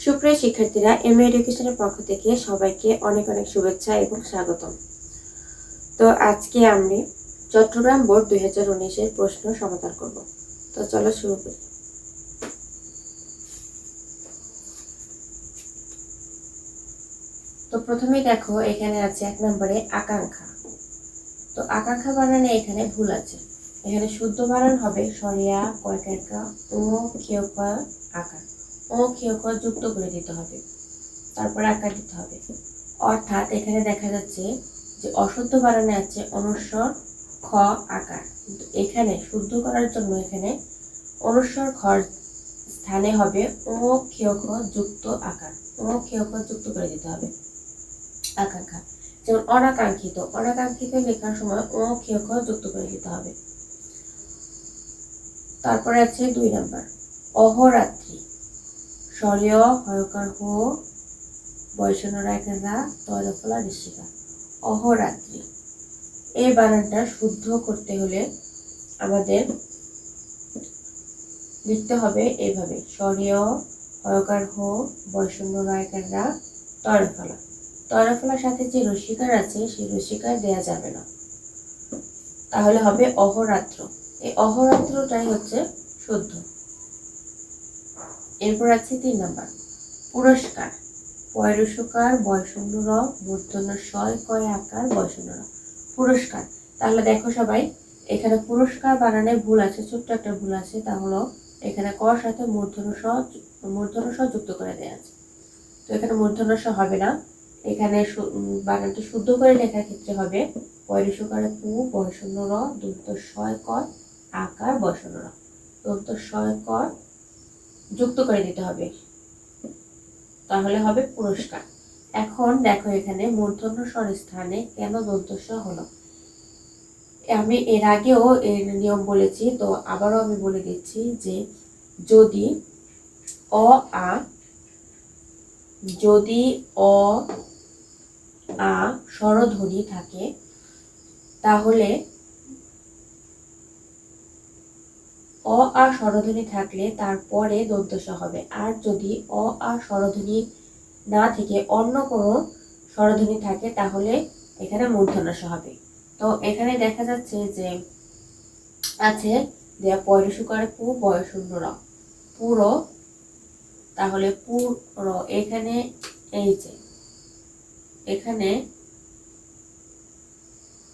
সুপ্রিয় শিক্ষার্থীরা, এমএ এডুকেশনের পক্ষ থেকে সবাইকে অনেক অনেক শুভেচ্ছা এবং স্বাগতম। তো আজকে আমি চট্টগ্রাম বোর্ড 2019-এর প্রশ্ন সমাধান করব। তো চলো শুরু করি। তো প্রথমেই দেখো, এখানে আছে 1 নম্বরে আকাঙ্ক্ষা। তো আকাঙ্ক্ষা বানানে এখানে ভুল আছে। এখানে শুদ্ধ বানান হবে সরিয়া কয়কারকা ও ক্ষিয়ক আকার। ও ক্ষিয়ক যুক্ত করে দিতে হবে, তারপরে আকার দিতে হবে। অর্থাৎ এখানে দেখা যাচ্ছে যে অশুদ্ধ বানানে আছে অনুস্বর খ আকার, কিন্তু এখানে শুদ্ধ করার জন্য এখানে অনুস্বর খর স্থানে হবে ও ক্ষিয়ক যুক্ত আকার। ও ক্ষিয়ক যুক্ত করে দিতে হবে আকাঙ্ক্ষা। যেমন অনাকাঙ্ক্ষিত, অনাকাঙ্ক্ষিত লেখার সময় ও ক্ষিয়ক যুক্ত করে দিতে হবে। তারপরে আছে 2 নাম্বার অহরাত্রি। সরিয় হয়কার হো বৈষ্ণরায়কেরা তরফলা ঋষিকা। অহরাত্রি এই বানানটা শুদ্ধ করতে হলে আমাদের লিখতে হবে এইভাবে সরিয় হয়কার হো বৈষ্ণরায়কেরা তরফলা। তরফলার সাথে যে রসিকার আছে সেই রসিকার দেয়া যাবে না, তাহলে হবে অহরাত্র। এই অহরাত্রটাই হচ্ছে শুদ্ধ। এরপর আছে 3 নাম্বার পুরস্কার। পয়রসকার বয়শূন্য র মূর্ধন্য শয় কয় আকার বয়শূন্য র। পুরস্কার। তাহলে দেখো সবাই, এখানে পুরস্কার বানানে ভুল আছে, ছোট্ট একটা ভুল আছে। তা হলো এখানে কর সাথে মূর্ধন্য স যুক্ত করে দেওয়া আছে। তো এখানে মূর্ধন্য স হবে না। এখানে বানানটি শুদ্ধ করে লেখার ক্ষেত্রে হবে পয়রসকারে পু বয়শূন্য র দন্ত শয় কয় আকার বয়শূন্য র। দন্ত শয় কয় যুক্ত করে দিতে হবে, তাহলে হবে পুরস্কার। এখন দেখো, এখানে মূর্ধন্য স্বর স্থানে কেন দন্তস্ব হলো। আমি এর আগেও এর নিয়ম বলেছি, তো আবারও আমি বলে দিচ্ছি যে যদি অ আ স্বরধ্বনি থাকে, তাহলে অ আ স্বরধ্বনি থাকলে তারপরে দন্তস্ব হবে। আর যদি অ আ স্বরধ্বনি না থেকে অন্য কোনো স্বরধ্বনি থাকে, তাহলে এখানে মূর্ধন্য স হবে। তো এখানে দেখা যাচ্ছে যে আছে যে পয়রসকারে পু বয়শূন্য র পুরো, তাহলে পুরো এখানে এই যে এখানে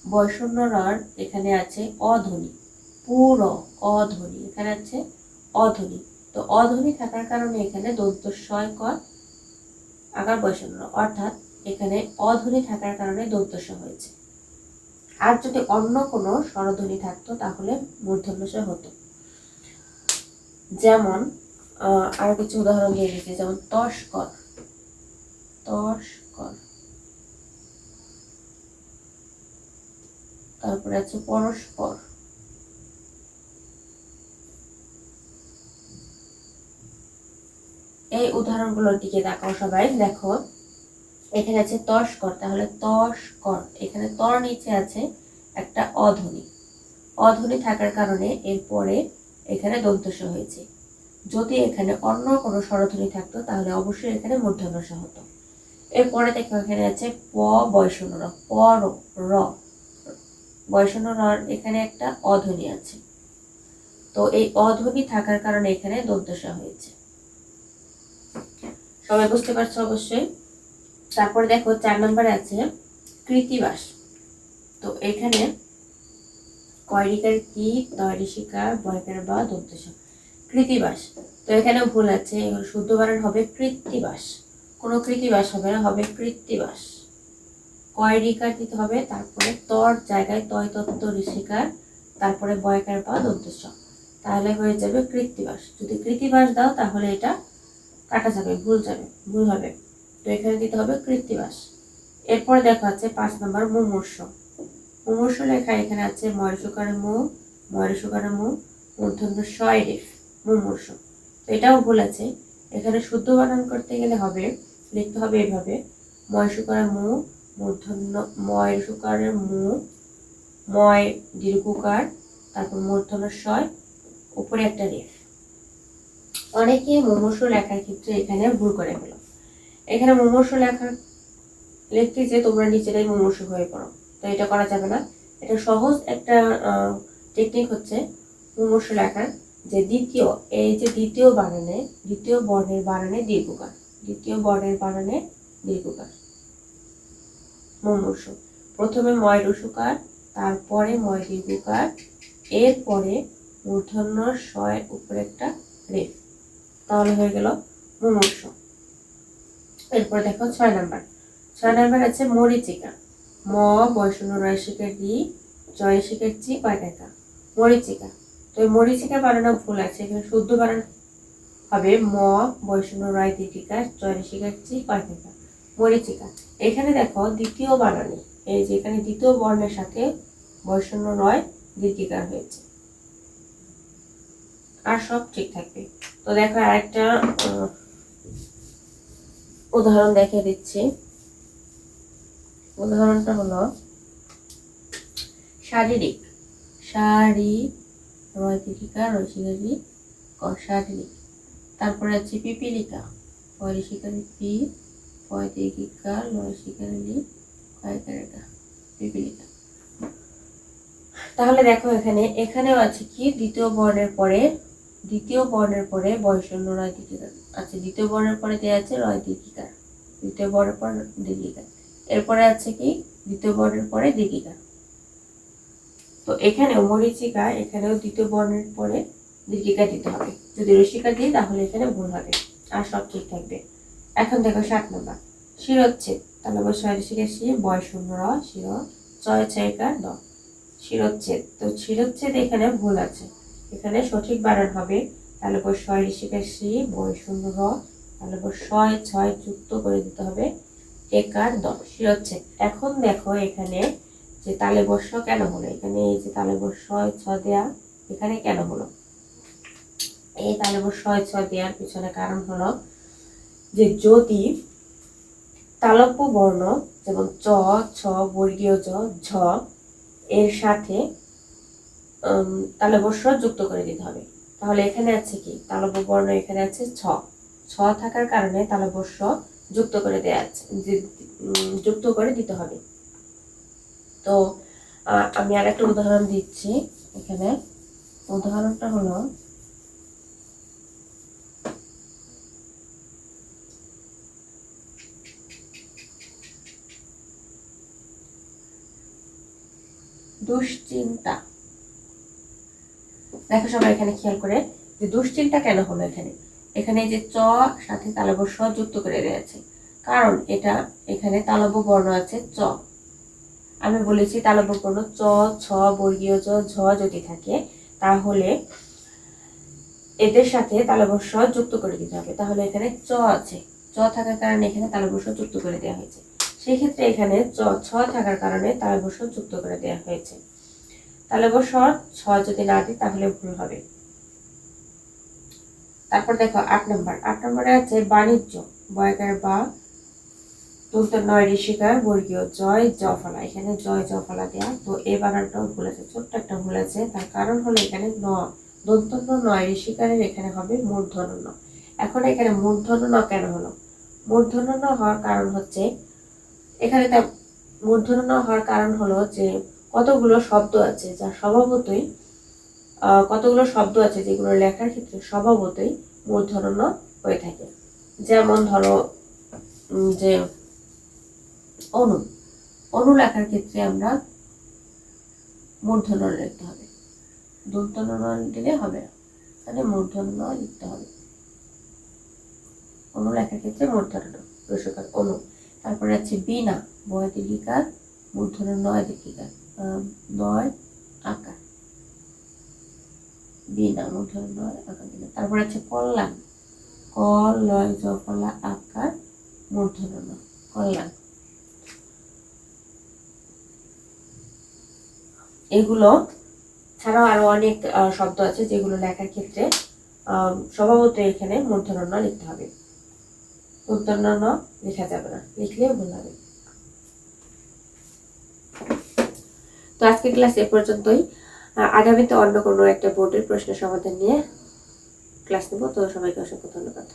বয়শূন্য র এখানে আছে অধ্বনি, পুরো অধ্বনি এখানে আছে অধ্বনি। তো অধ্বনি থাকার কারণে এখানে দন্তস্বয় ক আকার বয়শূন্য, অর্থাৎ এখানে অধ্বনি থাকার কারণে দন্তস্ব হয়েছে। আর যদি অন্য কোনো স্বরধ্বনি থাকতো তাহলে মূর্ধন্য স হতো। যেমন আরো কিছু উদাহরণ দিয়ে দিচ্ছি, যেমন তস্কর। তস্কর, তারপরে আছে পরস্পর। এই উদাহরণগুলোর দিকে তাকাও সবাই। দেখো, এখানে আছে তস্কর, তাহলে তস্কর এখানে তর নিচে আছে একটা অধ্বনি। অধ্বনি থাকার কারণে এরপরে এখানে দন্তস্ব হয়েছে। যদি এখানে অন্য কোনো স্বরধ্বনি থাকতো তাহলে অবশ্যই এখানে মূর্ধন্য স হতো। এরপরে দেখো, এখানে আছে প বয়শূন্য র, পর র বয়শূন্য র এখানে একটা অধ্বনি আছে। তো এই অধ্বনি থাকার কারণে এখানে দন্তস্ব হয়েছে। সবাই বুঝতে পারছো অবশ্যই। তারপরে দেখো 4 নম্বরে আছে কৃত্তিবাস। তো এখানে কয়রিকার কি তয়রিশিকার বয়কার বা দন্তস্ব কৃত্তিবাস। তো এখানে ভুল আছে, শুদ্ধ বানান হবে কৃত্তিবাস। কোনো কৃত্তিবাস হবে না, হবে কৃত্তিবাস। কয়রিকার দিতে হবে, তারপরে তর জায়গায় তয় তত্ত্ব ঋষিকার, তারপরে বয়কার বা দন্তস্ব, তাহলে হয়ে যাবে কৃত্তিবাস। যদি কৃত্তিবাস দাও তাহলে এটা কাটা যাবে, ভুল হবে। তো এখানে দিতে হবে কৃত্তিবাস। এরপরে দেখো আছে 5 নম্বর মুমূর্ষ। মুমূর্ষ লেখা এখানে আছে ময়ূরসকারে মু, ময়ূরসকারে মু, মূর্ধন্য শয় রেফ, মুমূর্ষ। তো এটাও ভুল আছে। এখানে শুদ্ধ বানান করতে গেলে হবে, লিখতে হবে এভাবে ময়ূরসকারে মু, মূর্ধন্য ময়ূরসকারে মু, ময় দীর্ঘকার, তারপর মূর্ধন্য শয়, উপরে একটা রেফ। অনেকে মুমূর্ষু লেখার ক্ষেত্রে এখানে ভুল করে ফেলো। এখানে মুমূর্ষু লেখার লিখতে যে তোমরা নিজেরাই মুমূর্ষু হয়ে পড়ো, তো এটা করা যাবে না। এটা সহজ একটা টেকনিক হচ্ছে মুমূর্ষু লেখার, যে দ্বিতীয়, এই যে দ্বিতীয় বানানে, দ্বিতীয় বর্ণের বানানে দীর্ঘকার, দ্বিতীয় বর্ণের বানানে দীর্ঘকার মুমূর্ষু। প্রথমে ময় রসুকার, তারপরে ময় দীর্ঘকার, এরপরে মূর্ধন্য শয়ের উপরে একটা রেফ, তাহলে হয়ে গেল মুমূর্ষু। এরপর দেখো 6 নাম্বার। 6 নাম্বার আছে মরীচিকা। ম বয়শূন্য রয় শিকার দি, জয় শিকার চি, কয় টাকা? মরীচিকা। তো এই মরীচিকা বানানো ভুল আছে, এখানে শুদ্ধ বানান হবে ম বয়শূন্য রয় দীর্ঘিকার, জয় শিকার চি, কয় টাকা? মরীচিকা। এখানে দেখো দ্বিতীয় বানানে, এই যে এখানে দ্বিতীয় বর্ণের সাথে বয়শূন্য রয় দীর্ঘিকার হয়েছে, আর সব ঠিক থাকবে। তো দেখো আরেকটা উদাহরণ দেখে দিচ্ছি। উদাহরণটা হলো শারীরিক, শারী রয় দীর্ঘিকা রয় শিকারি ক, শারীরিক। তারপরে আছে পিপিলিকা, পয় শিকারি পি, পয় দীর্ঘিকা লয় শিকারি কয় কারেকা, পিপিলিকা। তাহলে দেখো এখানে, এখানেও আছে কি দ্বিতীয় বর্ণের পরে, দ্বিতীয় বর্ণের পরে বয়শূন্য রয় দীর্ঘিকার আছে, দ্বিতীয় বর্ণের পরে দেওয়া আছে রয় দীর্ঘিকার, দ্বিতীয় বর্ণের পর দীর্ঘিকার, এরপরে আছে কি দ্বিতীয় বর্ণের পরে দীর্ঘিকার। তো এখানেও মরীচিকা, এখানেও দ্বিতীয় বর্ণের পরে দীর্ঘিকা দিতে হবে। যদি রসিকা দিই তাহলে এখানে ভুল হবে, আর সব ঠিক থাকবে। এখন দেখো 7 নম্বর শিরোচ্ছেদ। তাহলে বল ছয় রসিকা শি, বয় শূন্য র, শির ছয় ছয়কার দ, শিরোচ্ছেদ। তো শিরোচ্ছেদ এখানে ভুল আছে, এখানে সঠিক বানান হবে তাহলে বল ছয় রসিকা শি, বয় শূন্য র, তাহলে বল ছয় ছয় যুক্ত করে দিতে হবে একার দ, শিরোচ্ছেদ। এখন দেখো এখানে যে তালে বর্ষ কেন হলো, এখানে এই যে তালে বর্ষ ছ দেয়া এখানে কেন হলো? এই তালে বর্ষ ছ দেওয়ার পিছনে কারণ হলো যে যদি তালব্য বর্ণ যেমন চ, ছ, বর্গীয় জ, ঝ এর সাথে তালে বর্ষ যুক্ত করে দিতে হবে। তাহলে এখানে আছে কি তালব্য বর্ণ, এখানে আছে ছ, ছ থাকার কারণে তালে বর্ষ যুক্ত করে দেয়া আছে, যুক্ত করে দিতে হবে। তো আমি আর একটা উদাহরণ দিচ্ছি এখানে। উদাহরণটা হলো দুশ্চিন্তা। দেখো সবাই এখানে খেয়াল করে যে দুশ্চিন্তা কেন হলো, এখানে এখানে যে চ সাথে তালব্য স যুক্ত করে দেওয়া আছে, কারণ এটা এখানে তালব্য বর্ণ আছে চ। আমি বলেছি তালব্য বর্ণ চ, ছ, বর্গীয় জ, ঝ যদি থাকে তাহলে এদের সাথে তালব্য স যুক্ত করে দিতে হবে। তাহলে এখানে চ আছে, চ থাকার কারণে এখানে তালব্য স যুক্ত করে দেওয়া হয়েছে। সেই ক্ষেত্রে এখানে চ, ছ থাকার কারণে তালব্য স যুক্ত করে দেওয়া হয়েছে। তালব্য স ছ যদি না দিই তাহলে ভুল হবে। তারপর দেখো 8 নম্বর। 8 নম্বরে আছে বাণিজ্য, বয়কার বা দন্ত নয় ঋষিকার বর্গীয় জয় জ ফলা, এখানে জয় জ ফলা দেয়া। তো এই বানানটাও ভুল আছে, ছোট্ট একটা ভুল আছে। তার কারণ হলো এখানে ন দন্ত নয় ঋষিকারের এখানে হবে মূর্ধন্য ন। এখন এখানে মূর্ধন্য ন কেন হলো? মূর্ধন্য ন হওয়ার কারণ হচ্ছে এখানে তার মূর্ধন্য ন হওয়ার কারণ হলো যে কতগুলো শব্দ আছে যা স্বভাবতই কতগুলো শব্দ আছে যেগুলো লেখার ক্ষেত্রে স্বভাবতই মূর্ধন্য ন হয়ে থাকে। যেমন ধরো যে অনু, অনু লেখার ক্ষেত্রে আমরা মূর্ধন্য লিখতে হবে, দন্তন্য দিলে হবে না, তাহলে মূর্ধন্য লিখতে হবে। অনু লেখার ক্ষেত্রে মূর্ধন্য রসকার অনু। তারপরে আছে বিনা, বয় দীর্ঘিকার, মূর্ধন্য নয় দীর্ঘিকার, নয় আকার, বিনা মূর্ধন্য নয় আকার বিনা। তারপরে আছে কল্যাণ, ক লয় জফলা আকার মূর্ধন্য ন, কল্যাণ। এগুলো ছাড়াও আরো অনেক শব্দ আছে যেগুলো লেখার ক্ষেত্রে স্বভাবত এখানে মূর্ধন্য ন লিখতে হবে, মূর্ধন্য ন লেখা যাবে না, লিখলেও ভুল হবে। তো আজকের ক্লাস এ পর্যন্তই। আগামীতে অন্য কোনো একটা বোর্ডের প্রশ্ন সমাধান নিয়ে ক্লাস নেব। তো সবাইকে অসংখ্য ধন্যবাদ।